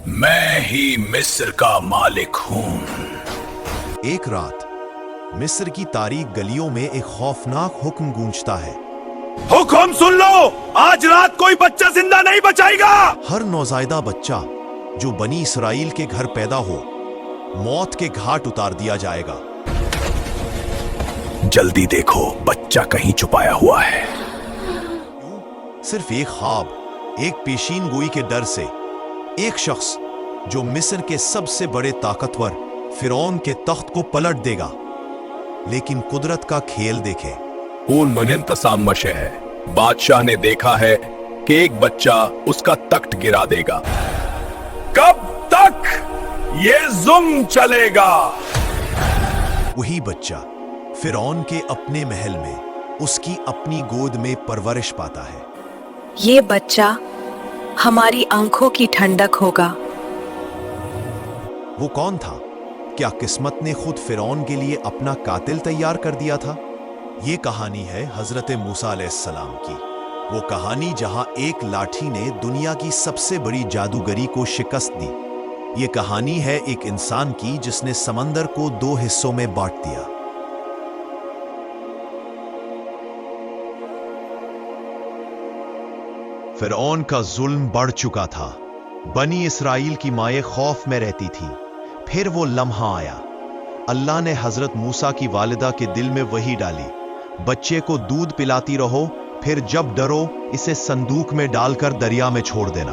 मैं ही मिस्र का मालिक हूं। एक रात मिस्र की तारीक गलियों में एक खौफनाक हुक्म गूंजता है। हुक्म सुन लो, आज रात कोई बच्चा जिंदा नहीं बचाएगा। हर नौजायदा बच्चा जो बनी इसराइल के घर पैदा हो, मौत के घाट उतार दिया जाएगा। जल्दी देखो, बच्चा कहीं छुपाया हुआ है। सिर्फ एक ख्वाब, एक पेशीन गोई के डर से एक शख्स जो मिस्र के सबसे बड़े ताकतवर फिरौन के तख्त को पलट देगा। लेकिन कुदरत का खेल देखे। खून मुनिंतसाम मशे है। बादशाह ने देखा है कि एक बच्चा उसका तख्त गिरा देगा। कब तक ये जुल्म चलेगा? वही बच्चा फिरौन के अपने महल में उसकी अपनी गोद में परवरिश पाता है। ये बच्चा हमारी आंखों की ठंडक होगा। वो कौन था? क्या किस्मत ने खुद फिरौन के लिए अपना कातिल तैयार कर दिया था? ये कहानी है हजरत मूसा अलैहिस्सलाम की। वो कहानी जहां एक लाठी ने दुनिया की सबसे बड़ी जादूगरी को शिकस्त दी। ये कहानी है एक इंसान की जिसने समंदर को दो हिस्सों में बांट दिया। फिरौन का जुल्म बढ़ चुका था। बनी इसराइल की माएँ खौफ में रहती थी। फिर वो लम्हा आया। अल्लाह ने हजरत मूसा की वालिदा के दिल में वही डाली, बच्चे को दूध पिलाती रहो, फिर जब डरो इसे संदूक में डालकर दरिया में छोड़ देना।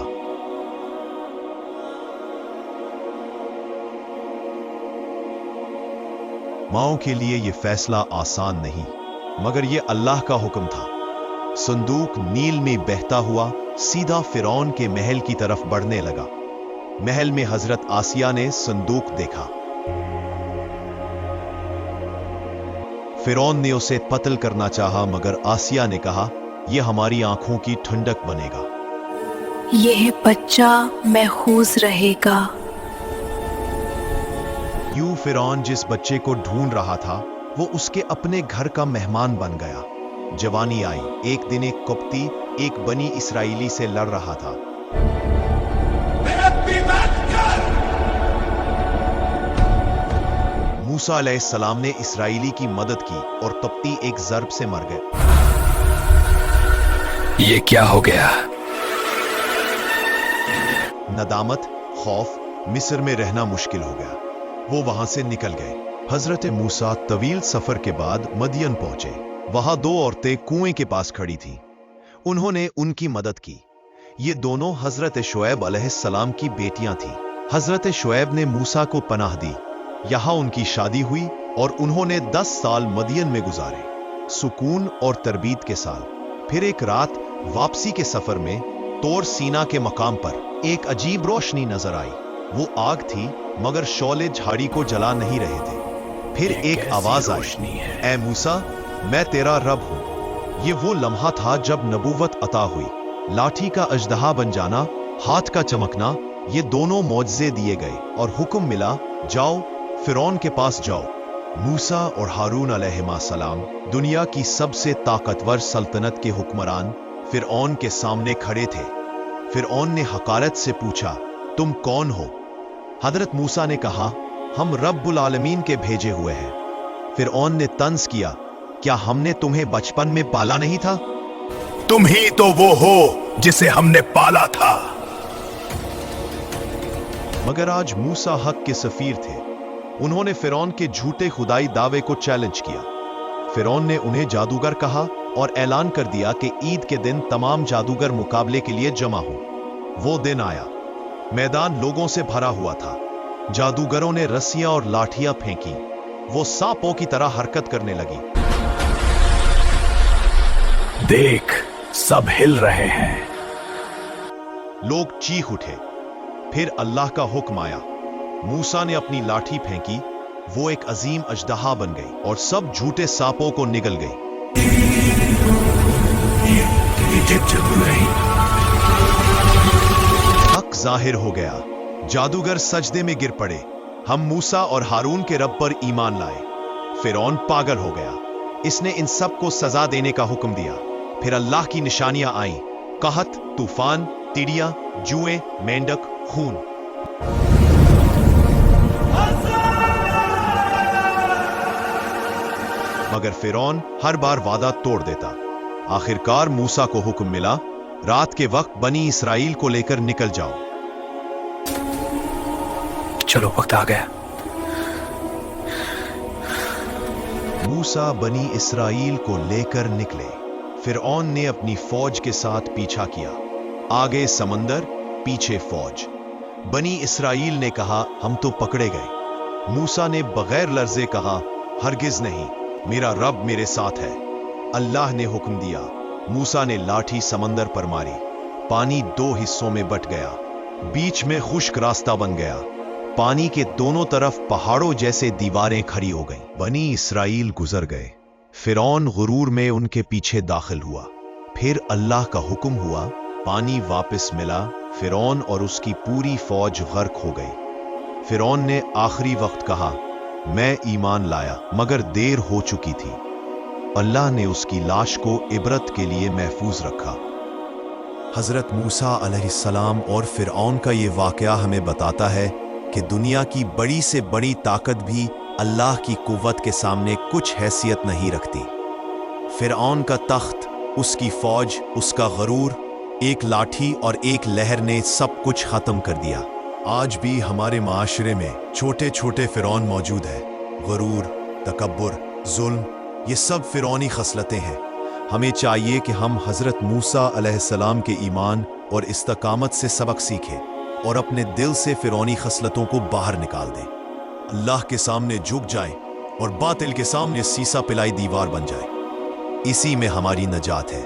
माओं के लिए यह फैसला आसान नहीं, मगर यह अल्लाह का हुक्म था। संदूक नील में बहता हुआ सीधा फिरौन के महल की तरफ बढ़ने लगा। महल में हजरत आसिया ने संदूक देखा। फिरौन ने उसे कत्ल करना चाहा, मगर आसिया ने कहा, यह हमारी आंखों की ठंडक बनेगा। यह बच्चा महफूज रहेगा। यूं फिरौन जिस बच्चे को ढूंढ रहा था वो उसके अपने घर का मेहमान बन गया। जवानी आई। एक दिन एक कुप्ती एक बनी इसराइली से लड़ रहा था। मूसा अलैहिस्सलाम ने इसराइली की मदद की और कुप्ती एक ज़र्ब से मर गए। ये क्या हो गया? नदामत, खौफ, मिस्र में रहना मुश्किल हो गया। वो वहां से निकल गए। हजरत मूसा तवील सफर के बाद मदियन पहुंचे। वहां दो औरतें कुएं के पास खड़ी थीं। उन्होंने उनकी मदद की। ये दोनों हजरत शुएब अलैहिस्सलाम की बेटियां थीं। हजरत शुएब ने मूसा को पनाह दी। यहां उनकी शादी हुई और उन्होंने 10 साल मदियन में गुजारे, सुकून और तरबीत के साल। फिर एक रात वापसी के सफर में तोर सीना के मकाम पर एक अजीब रोशनी नजर आई। वो आग थी, मगर शौले झाड़ी को जला नहीं रहे थे। फिर एक आवाज आई, ऐ मूसा, मैं तेरा रब हूं। ये वो लम्हा था जब नबूवत अता हुई। लाठी का अजदहा बन जाना, हाथ का चमकना, ये दोनों मौजज़े दिए गए और हुक्म मिला, जाओ फिरौन के पास जाओ। मूसा और हारून अलैहिस्सलाम दुनिया की सबसे ताकतवर सल्तनत के हुक्मरान फिरौन के सामने खड़े थे। फिरौन ने हकारत से पूछा, तुम कौन हो? हजरत मूसा ने कहा, हम रब्बुल आलमीन के भेजे हुए हैं। फिरौन ने तंज किया, क्या हमने तुम्हें बचपन में पाला नहीं था? तुम ही तो वो हो जिसे हमने पाला था। मगर आज मूसा हक के सफीर थे। उन्होंने फिरौन के झूठे खुदाई दावे को चैलेंज किया। फिरौन ने उन्हें जादूगर कहा और ऐलान कर दिया कि ईद के दिन तमाम जादूगर मुकाबले के लिए जमा हो। वो दिन आया। मैदान लोगों से भरा हुआ था। जादूगरों ने रस्सियां और लाठियां फेंकी। वो सांपों की तरह हरकत करने लगी। देख, सब हिल रहे हैं। लोग चीख उठे। फिर अल्लाह का हुक्म आया। मूसा ने अपनी लाठी फेंकी। वो एक अजीम अजदहा बन गई और सब झूठे सांपों को निगल गई। हक जाहिर हो गया। जादूगर सजदे में गिर पड़े। हम मूसा और हारून के रब पर ईमान लाए। फिरौन पागल हो गया। इसने इन सब को सजा देने का हुक्म दिया। फिर अल्लाह की निशानियां आईं, कहत, तूफान, तिड़ियां, जुएं, मेंढक, खून। मगर फिरौन हर बार वादा तोड़ देता। आखिरकार मूसा को हुक्म मिला, रात के वक्त बनी इसराइल को लेकर निकल जाओ। चलो वक्त आ गया। मूसा बनी इसराइल को लेकर निकले। फिरौन ने अपनी फौज के साथ पीछा किया। आगे समंदर, पीछे फौज। बनी इसराइल ने कहा, हम तो पकड़े गए। मूसा ने बगैर लर्जे कहा, हरगिज नहीं, मेरा रब मेरे साथ है। अल्लाह ने हुक्म दिया। मूसा ने लाठी समंदर पर मारी। पानी 2 हिस्सों में बट गया। बीच में खुश्क रास्ता बन गया। पानी के दोनों तरफ पहाड़ों जैसे दीवारें खड़ी हो गईं। बनी इसराइल गुजर गए। फिरौन गुरूर में उनके पीछे दाखिल हुआ। फिर अल्लाह का हुक्म हुआ, पानी वापस मिला। फिरौन और उसकी पूरी फौज गर्क हो गई। फिरौन ने आखिरी वक्त कहा, मैं ईमान लाया, मगर देर हो चुकी थी। अल्लाह ने उसकी लाश को इबरत के लिए महफूज रखा। हजरत मूसा अलैहिस्सलाम और फिरौन का ये वाकया हमें बताता है कि दुनिया की बड़ी से बड़ी ताकत भी अल्लाह की कुव्वत के सामने कुछ हैसियत नहीं रखती। फिरौन का तख्त, उसकी फौज, उसका गरूर, एक लाठी और एक लहर ने सब कुछ खत्म कर दिया। आज भी हमारे माशरे में छोटे छोटे फिरौन मौजूद है। गरूर, तकब्बुर, जुल्म, ये सब फिरौनी खसलतें हैं। हमें चाहिए कि हम हजरत मूसा अलैहिस्सलाम के ईमान और इस्तकामत से सबक सीखें और अपने दिल से फिरौनी खसलतों को बाहर निकाल दें। अल्लाह के सामने झुक जाएं और बातिल के सामने सीसा पिलाई दीवार बन जाए। इसी में हमारी नजात है।